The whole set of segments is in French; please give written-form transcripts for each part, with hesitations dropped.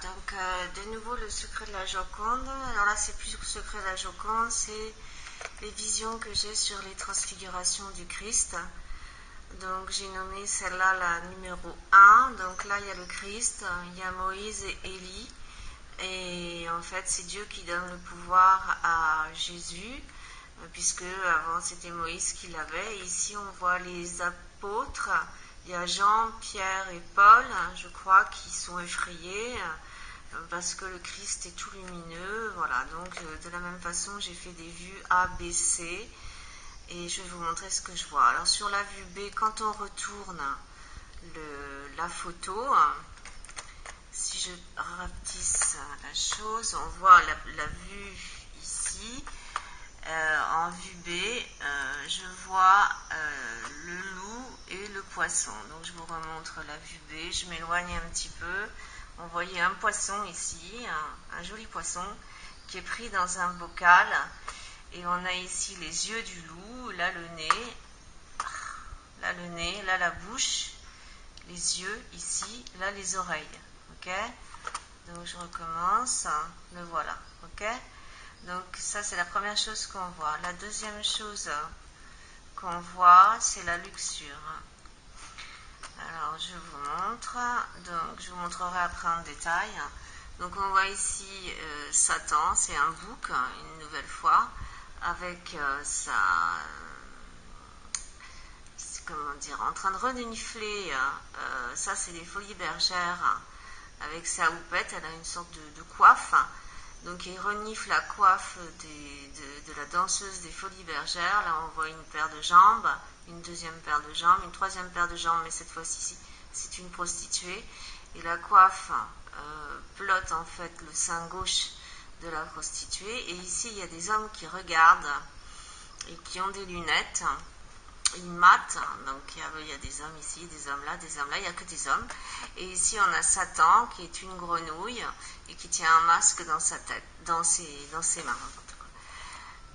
donc de nouveau le secret de la Joconde. Alors là, c'est plus le secret de la Joconde, c'est les visions que j'ai sur les transfigurations du Christ. Donc j'ai nommé celle-là la numéro 1. Donc là, il y a le Christ, il y a Moïse et Élie. Et en fait, c'est Dieu qui donne le pouvoir à Jésus, puisque avant c'était Moïse qui l'avait. Et ici, on voit les apôtres. Il y a Jean, Pierre et Paul, je crois, qui sont effrayés parce que le Christ est tout lumineux. Voilà, donc de la même façon, j'ai fait des vues A, B, C et je vais vous montrer ce que je vois. Alors sur la vue B, quand on retourne la photo, si je rapetisse la chose, on voit la vue ici. En vue B, je vois le loup et le poisson. Donc je vous remontre la vue B, je m'éloigne un petit peu. On voyait un poisson ici, un joli poisson qui est pris dans un bocal. Et on a ici les yeux du loup, là le nez, là la bouche, les yeux ici, là les oreilles. Ok? Donc je recommence, le voilà. Ok? Donc ça, c'est la première chose qu'on voit. La deuxième chose qu'on voit, c'est la luxure. Alors, je vous montre. Donc, je vous montrerai après en détail. Donc, on voit ici Satan, c'est un bouc, une nouvelle fois, avec comment dire, en train de renifler. Ça, c'est les folies bergères. Avec sa houppette, elle a une sorte de coiffe. Donc il renifle la coiffe de la danseuse des Folies Bergères. Là on voit une paire de jambes, une deuxième paire de jambes, une troisième paire de jambes, mais cette fois-ci c'est une prostituée. Et la coiffe plotte en fait le sein gauche de la prostituée. Et ici il y a des hommes qui regardent et qui ont des lunettes. Ils matent, donc il y a des hommes ici, des hommes là, il n'y a que des hommes. Et ici on a Satan qui est une grenouille et qui tient un masque dans sa tête, dans ses mains.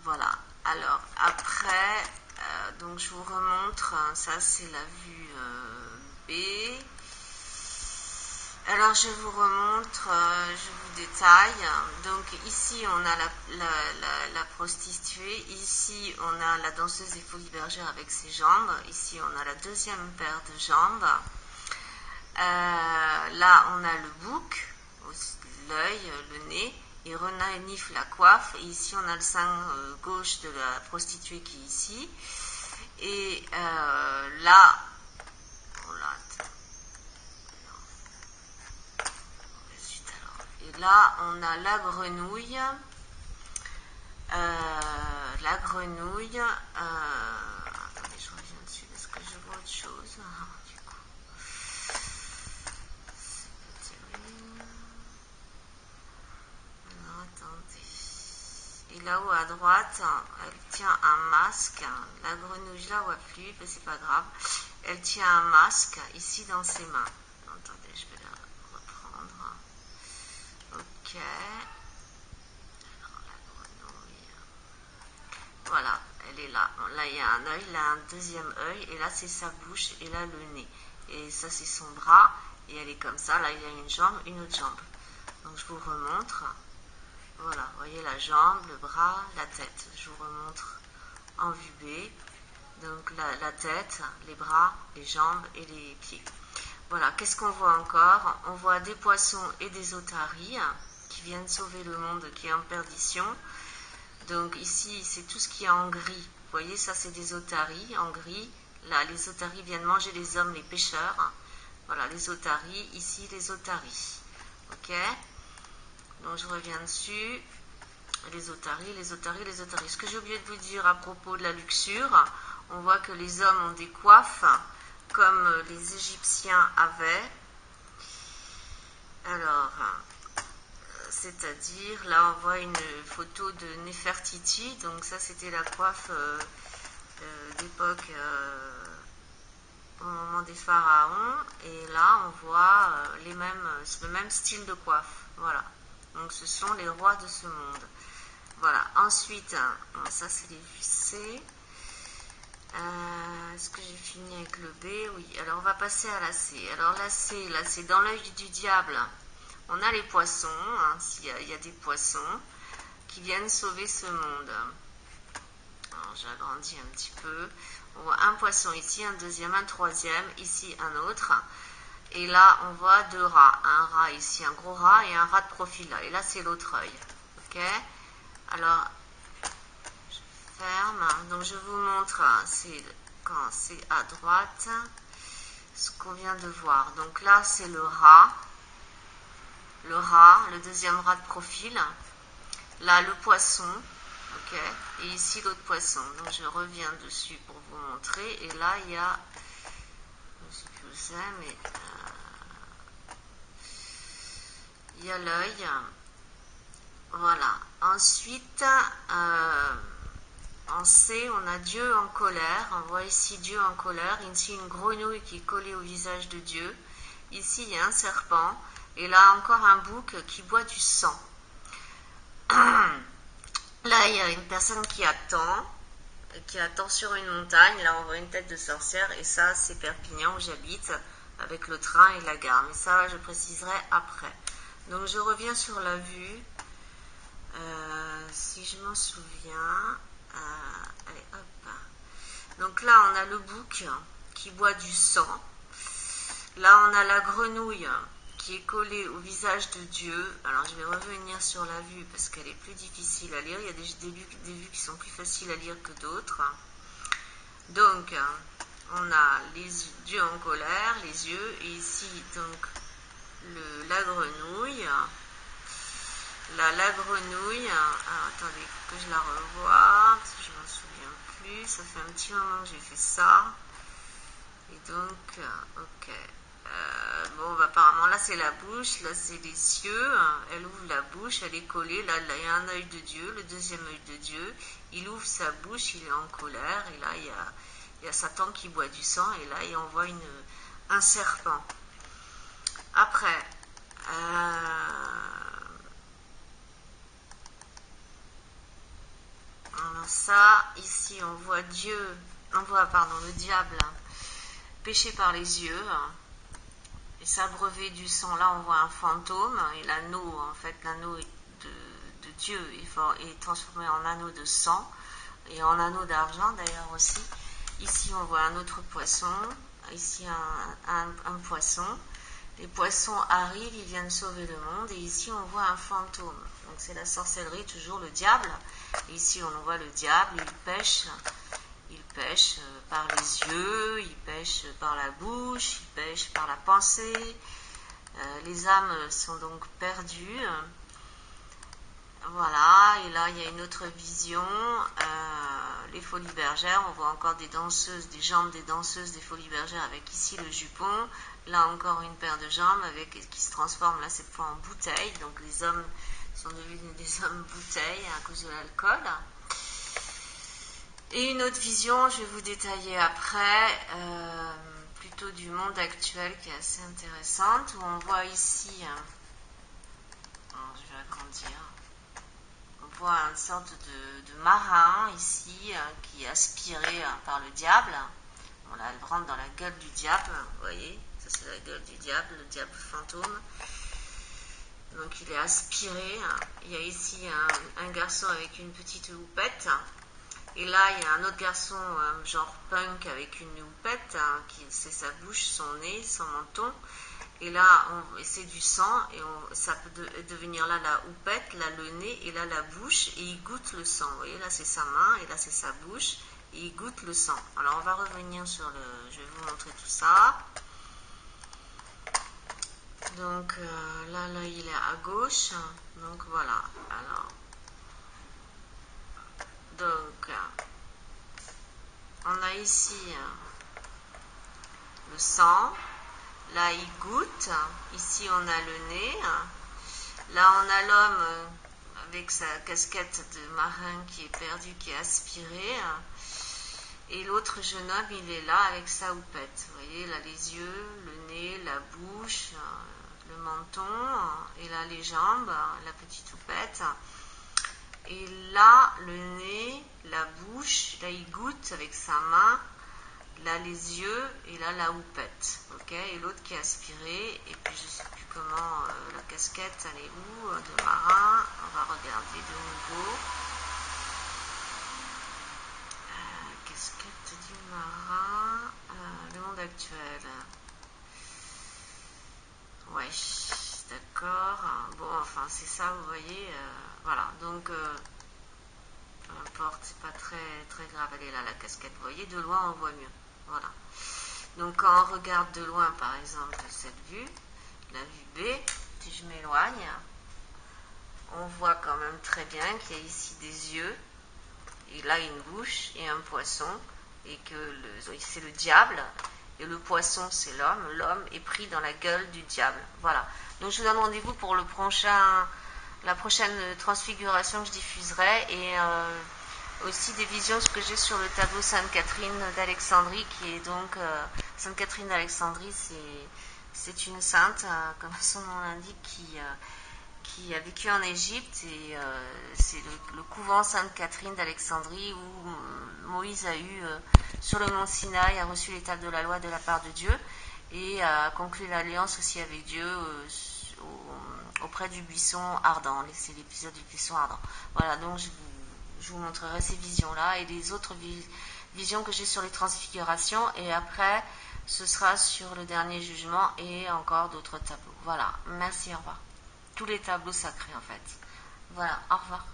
Voilà, alors après, donc je vous remontre, ça c'est la vue B. Alors je vous remontre, je vous détaille. Donc ici on a la prostituée, ici on a la danseuse des Folies Bergères avec ses jambes, ici on a la deuxième paire de jambes. Là on a le bouc, l'œil, le nez, et renifle la coiffe. Et ici on a le sein gauche de la prostituée qui est ici. Et là, et là, on a la grenouille. Attendez, je reviens dessus parce que je vois autre chose. Du coup, c'est pas terrible. Alors, attendez. Et là-haut à droite, elle tient un masque. La grenouille, je la vois plus, mais c'est pas grave. Elle tient un masque ici dans ses mains. Attendez, je vais la reprendre. Ok. Alors la grenouille. Voilà, elle est là. Là, il y a un œil, là, un deuxième œil, et là, c'est sa bouche, et là, le nez. Et ça, c'est son bras, et elle est comme ça. Là, il y a une jambe, une autre jambe. Donc, je vous remontre. Voilà, vous voyez la jambe, le bras, la tête. Je vous remontre en vue B. Donc, la tête, les bras, les jambes et les pieds. Voilà, qu'est-ce qu'on voit encore? On voit des poissons et des otaries qui viennent sauver le monde qui est en perdition. Donc ici, c'est tout ce qui est en gris. Vous voyez, ça c'est des otaries en gris. Là, les otaries viennent manger les hommes, les pêcheurs. Voilà, les otaries. Ici, les otaries. Ok? Donc je reviens dessus. Les otaries. Ce que j'ai oublié de vous dire à propos de la luxure, on voit que les hommes ont des coiffes comme les Égyptiens avaient. Alors, c'est-à-dire, là on voit une photo de Néfertiti, donc ça c'était la coiffe d'époque au moment des pharaons, et là on voit le même style de coiffe, voilà. Donc ce sont les rois de ce monde. Voilà, ensuite, ça c'est les vues C. Est-ce que j'ai fini avec le B? Oui, alors on va passer à la C. Alors la C, là c'est dans l'œil du diable. on a les poissons, hein, il y a des poissons qui viennent sauver ce monde. Alors j'agrandis un petit peu. On voit un poisson ici, un deuxième, un troisième, ici un autre. Et là, on voit deux rats. Un rat ici, un gros rat et un rat de profil là. Et là, c'est l'autre œil. Ok? Alors, je ferme. Donc, je vous montre, quand c'est à droite, ce qu'on vient de voir. Donc là, c'est le rat. Le deuxième rat de profil. Là, le poisson. Ok? Et ici, l'autre poisson. Donc, je reviens dessus pour vous montrer. Et là, il y a... Je ne sais plus où c'est, mais... il y a l'œil. Voilà. Ensuite, en C, on a Dieu en colère. On voit ici Dieu en colère. Ici, une grenouille qui est collée au visage de Dieu. Ici, il y a un serpent. Et là, encore un bouc qui boit du sang. Là, il y a une personne qui attend sur une montagne. Là, on voit une tête de sorcière. Et ça, c'est Perpignan où j'habite, avec le train et la gare. Mais ça, je préciserai après. Donc, je reviens sur la vue. Si je m'en souviens. Allez, hop. Donc là, on a le bouc qui boit du sang. Là, on a la grenouille qui est collée au visage de Dieu. Alors, je vais revenir sur la vue parce qu'elle est plus difficile à lire. Il y a des vues qui sont plus faciles à lire que d'autres. Donc, on a Dieu en colère, les yeux. Et ici, donc, la grenouille. Là, la grenouille. Alors, attendez que je la revoie parce que je m'en souviens plus. Ça fait un petit moment que j'ai fait ça. Et donc, ok. Bon, bah, apparemment, là, c'est la bouche. Là, c'est les yeux. Elle ouvre la bouche. Elle est collée. Là, il y a un œil de Dieu. Le deuxième œil de Dieu. Il ouvre sa bouche. Il est en colère. Et là, il y a Satan qui boit du sang. Et là, on voit un serpent. Après, alors ça, ici, on voit le diable péché par les yeux et s'abreuver du sang. Là, on voit un fantôme et l'anneau, en fait, l'anneau de Dieu est transformé en anneau de sang et en anneau d'argent d'ailleurs aussi. Ici, on voit un autre poisson. Ici, un poisson. Les poissons arrivent, ils viennent sauver le monde. Et ici, on voit un fantôme. Donc, c'est la sorcellerie, toujours le diable. Et ici, on voit le diable, il pêche. Il pêche par les yeux, il pêche par la bouche, il pêche par la pensée. Les âmes sont donc perdues. Voilà, et là, il y a une autre vision. Les Folies Bergères, on voit encore des danseuses, des jambes des danseuses des Folies Bergères avec ici le jupon. Là, encore une paire de jambes qui se transforme, là, cette fois en bouteille. Donc, les hommes sont devenus des hommes bouteilles à cause de l'alcool. Et une autre vision, je vais vous détailler après, plutôt du monde actuel qui est assez intéressante, où on voit ici, je vais agrandir, on voit une sorte de marin ici qui est aspiré par le diable. Bon, là, elle rentre dans la gueule du diable, vous voyez, ça c'est la gueule du diable, le diable fantôme. Donc il est aspiré. Il y a ici un garçon avec une petite houppette. Et là, il y a un autre garçon, genre punk, avec une houppette, c'est sa bouche, son nez, son menton. Et là, c'est du sang, et ça peut devenir là la houppette, là le nez, et là la bouche, et il goûte le sang. Vous voyez, là c'est sa main, et là c'est sa bouche, et il goûte le sang. Alors, on va revenir sur je vais vous montrer tout ça. Donc, là, il est à gauche. Donc, voilà. Alors, donc... on a ici le sang. Là, il goûte. Ici, on a le nez. Là, on a l'homme avec sa casquette de marin qui est perdu, qui est aspiré. Et l'autre jeune homme, il est là avec sa houppette. Vous voyez, là, les yeux, le nez, la bouche, le menton. Et là, les jambes, la petite houppette. Et là, le nez, la bouche, là, il goûte avec sa main, là, les yeux, et là, la houppette. Ok, et l'autre qui est aspiré, et puis je ne sais plus comment, la casquette, elle est où? De marin. On va regarder de nouveau. Casquette du marin. Le monde actuel. Ouais, d'accord. Bon, enfin, c'est ça, vous voyez. Voilà, donc, peu importe, c'est pas très grave. Elle est là, la casquette. Vous voyez, de loin, on voit mieux. Voilà. Donc, quand on regarde de loin, par exemple, cette vue, la vue B, si je m'éloigne, on voit quand même très bien qu'il y a ici des yeux, et là une bouche et un poisson, et que c'est le diable, et le poisson c'est l'homme. L'homme est pris dans la gueule du diable. Voilà. Donc je vous donne rendez-vous pour la prochaine transfiguration que je diffuserai, et aussi des visions que j'ai sur le tableau Sainte Catherine d'Alexandrie, qui est donc Sainte Catherine d'Alexandrie, c'est une sainte, comme son nom l'indique, qui a vécu en Égypte, et c'est le couvent Sainte Catherine d'Alexandrie où Moïse a eu, sur le mont Sinaï, a reçu les tables de la loi de la part de Dieu, et a conclu l'alliance aussi avec Dieu auprès du buisson ardent. C'est l'épisode du buisson ardent. Voilà, donc je vous montrerai ces visions-là et les autres visions que j'ai sur les transfigurations, et après ce sera sur le dernier jugement et encore d'autres tableaux. Voilà, merci, au revoir. Tous les tableaux sacrés en fait. Voilà, au revoir.